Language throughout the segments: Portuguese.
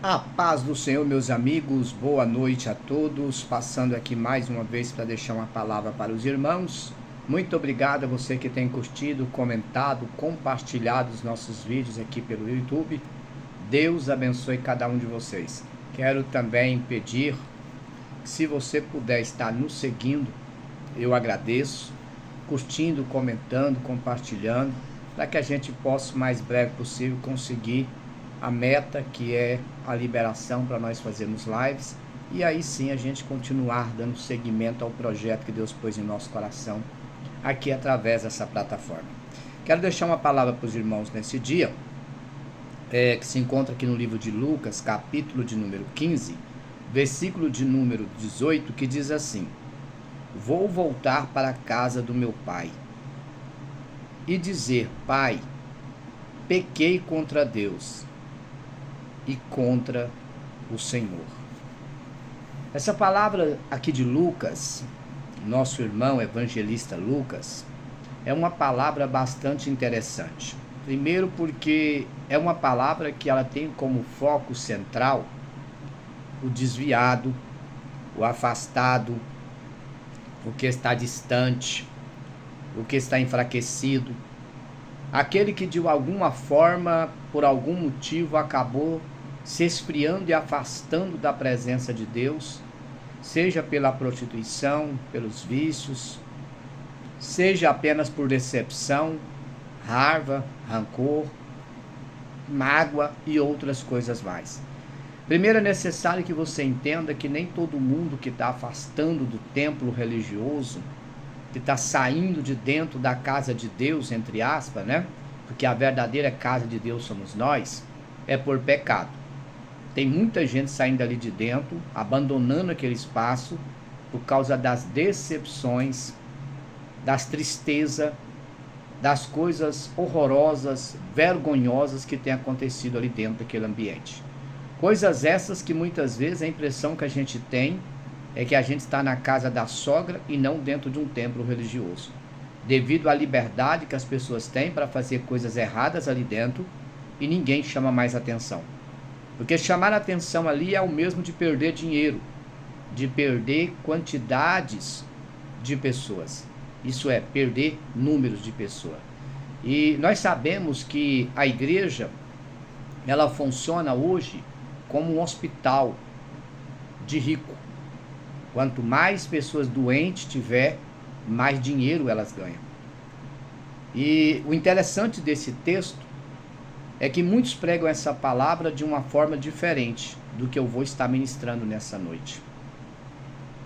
A paz do Senhor, meus amigos, boa noite a todos. Passando aqui mais uma vez para deixar uma palavra para os irmãos. Muito obrigado a você que tem curtido, comentado, compartilhado os nossos vídeos aqui pelo YouTube. Deus abençoe cada um de vocês. Quero também pedir, se você puder estar nos seguindo, eu agradeço, curtindo, comentando, compartilhando, para que a gente possa o mais breve possível conseguir a meta, que é a liberação para nós fazermos lives, e aí sim a gente continuar dando seguimento ao projeto que Deus pôs em nosso coração aqui através dessa plataforma. Quero deixar uma palavra para os irmãos nesse dia, que se encontra aqui no livro de Lucas, capítulo de número 15, versículo de número 18, que diz assim: Vou voltar para a casa do meu pai e dizer: Pai, pequei contra Deus e contra o Senhor. Essa palavra aqui de Lucas, nosso irmão evangelista Lucas, é uma palavra bastante interessante. Primeiro porque é uma palavra que ela tem como foco central o desviado, o afastado, o que está distante, o que está enfraquecido, aquele que de alguma forma, por algum motivo, acabou se esfriando e afastando da presença de Deus, seja pela prostituição, pelos vícios, seja apenas por decepção, raiva, rancor, mágoa e outras coisas mais. Primeiro é necessário que você entenda que nem todo mundo que está afastando do templo religioso, que está saindo de dentro da casa de Deus, entre aspas, né? Porque a verdadeira casa de Deus somos nós, é por pecado. Tem muita gente saindo ali de dentro, abandonando aquele espaço por causa das decepções, das tristezas, das coisas horrorosas, vergonhosas que tem acontecido ali dentro daquele ambiente. Coisas essas que muitas vezes a impressão que a gente tem é que a gente está na casa da sogra e não dentro de um templo religioso. Devido à liberdade que as pessoas têm para fazer coisas erradas ali dentro e ninguém chama mais atenção. Porque chamar a atenção ali é o mesmo de perder dinheiro, de perder quantidades de pessoas. Isso é, perder números de pessoas. E nós sabemos que a igreja, ela funciona hoje como um hospital de rico. Quanto mais pessoas doentes tiver, mais dinheiro elas ganham. E o interessante desse texto é que muitos pregam essa palavra de uma forma diferente do que eu vou estar ministrando nessa noite.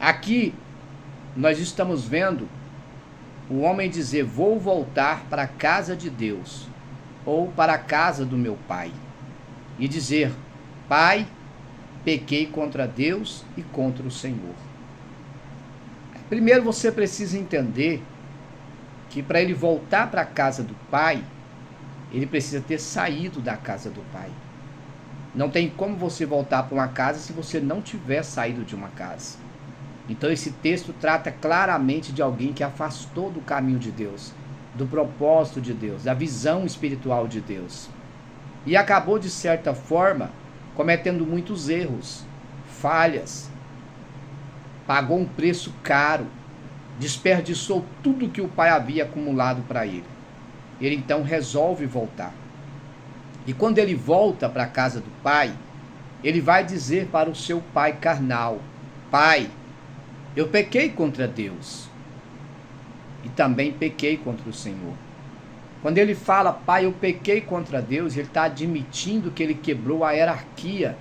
Aqui nós estamos vendo o homem dizer: vou voltar para a casa de Deus, ou para a casa do meu pai, e dizer: Pai, pequei contra Deus e contra o Senhor. Primeiro você precisa entender que para ele voltar para a casa do pai, ele precisa ter saído da casa do pai. Não tem como você voltar para uma casa se você não tiver saído de uma casa. Então esse texto trata claramente de alguém que afastou do caminho de Deus, do propósito de Deus, da visão espiritual de Deus. E acabou, de certa forma, cometendo muitos erros, falhas, pagou um preço caro, desperdiçou tudo que o pai havia acumulado para ele. Ele então resolve voltar. E quando ele volta para a casa do pai, ele vai dizer para o seu pai carnal: Pai, eu pequei contra Deus e também pequei contra o Senhor. Quando ele fala: Pai, eu pequei contra Deus, ele está admitindo que ele quebrou a hierarquia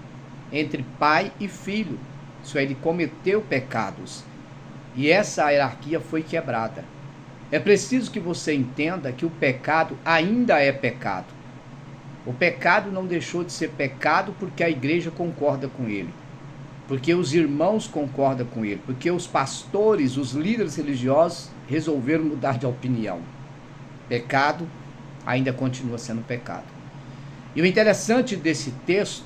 entre pai e filho. Isso é, ele cometeu pecados. E essa hierarquia foi quebrada. É preciso que você entenda que o pecado ainda é pecado. O pecado não deixou de ser pecado porque a igreja concorda com ele, porque os irmãos concordam com ele, porque os pastores, os líderes religiosos resolveram mudar de opinião. Pecado ainda continua sendo pecado. E o interessante desse texto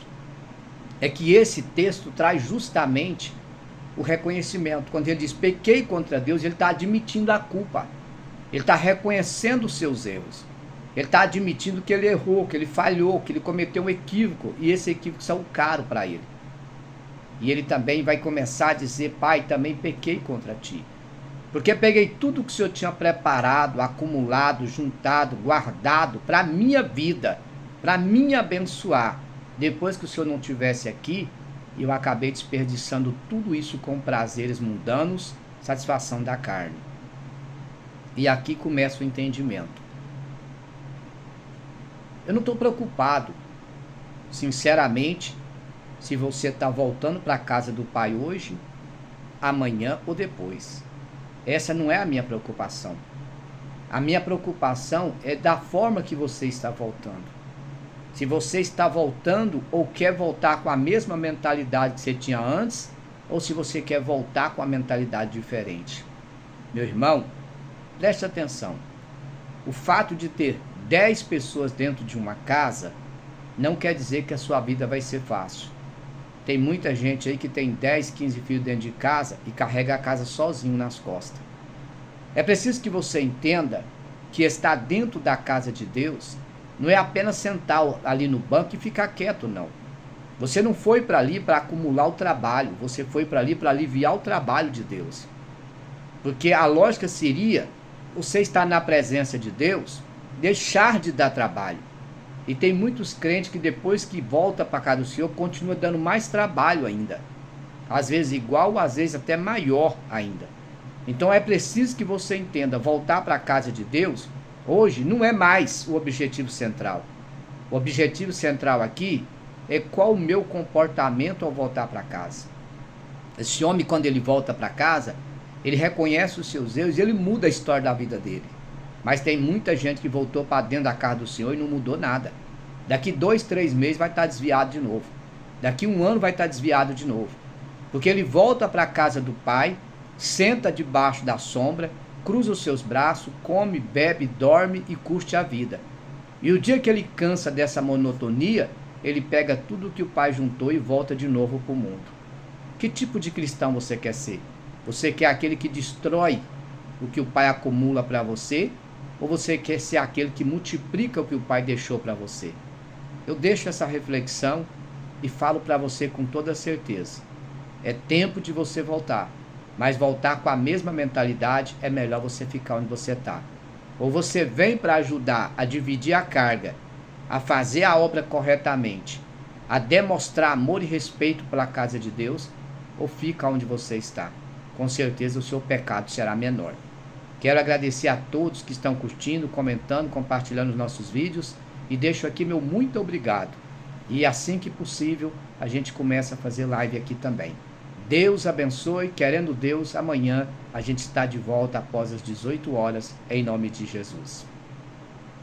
é que esse texto traz justamente o reconhecimento. Quando ele diz pequei contra Deus, ele está admitindo a culpa. Ele está reconhecendo os seus erros. Ele está admitindo que ele errou, que ele falhou, que ele cometeu um equívoco, e esse equívoco saiu caro para ele. E ele também vai começar a dizer: Pai, também pequei contra ti. Porque peguei tudo que o Senhor tinha preparado, acumulado, juntado, guardado para a minha vida, para me abençoar. Depois que o Senhor não estivesse aqui, eu acabei desperdiçando tudo isso com prazeres mundanos, satisfação da carne. E aqui começa o entendimento. Eu não estou preocupado, sinceramente, se você está voltando para a casa do Pai hoje, amanhã ou depois. Essa não é a minha preocupação. A minha preocupação é da forma que você está voltando. Se você está voltando ou quer voltar com a mesma mentalidade que você tinha antes, ou se você quer voltar com a mentalidade diferente. Meu irmão, preste atenção. O fato de ter 10 pessoas dentro de uma casa não quer dizer que a sua vida vai ser fácil. Tem muita gente aí que tem 10, 15 filhos dentro de casa e carrega a casa sozinho nas costas. É preciso que você entenda que estar dentro da casa de Deus não é apenas sentar ali no banco e ficar quieto, não. Você não foi para ali para acumular o trabalho, você foi para ali para aliviar o trabalho de Deus. Porque a lógica seria você estar na presença de Deus, deixar de dar trabalho. E tem muitos crentes que depois que volta para a casa do Senhor, continua dando mais trabalho ainda. Às vezes igual, às vezes até maior ainda. Então é preciso que você entenda, voltar para a casa de Deus, hoje não é mais o objetivo central. O objetivo central aqui é qual o meu comportamento ao voltar para casa. Esse homem, quando ele volta para casa, ele reconhece os seus erros e ele muda a história da vida dele. Mas tem muita gente que voltou para dentro da casa do Senhor e não mudou nada. Daqui 2, 3 meses vai estar desviado de novo. Daqui 1 ano vai estar desviado de novo. Porque ele volta para a casa do Pai, senta debaixo da sombra, cruza os seus braços, come, bebe, dorme e curte a vida. E o dia que ele cansa dessa monotonia, ele pega tudo que o Pai juntou e volta de novo para o mundo. Que tipo de cristão você quer ser? Você quer aquele que destrói o que o Pai acumula para você? Ou você quer ser aquele que multiplica o que o Pai deixou para você? Eu deixo essa reflexão e falo para você com toda certeza. É tempo de você voltar. Mas voltar com a mesma mentalidade é melhor você ficar onde você está. Ou você vem para ajudar a dividir a carga, a fazer a obra corretamente, a demonstrar amor e respeito pela casa de Deus, ou fica onde você está. Com certeza o seu pecado será menor. Quero agradecer a todos que estão curtindo, comentando, compartilhando os nossos vídeos e deixo aqui meu muito obrigado. E assim que possível, a gente começa a fazer live aqui também. Deus abençoe, querendo Deus, amanhã a gente está de volta após as 18 horas, em nome de Jesus.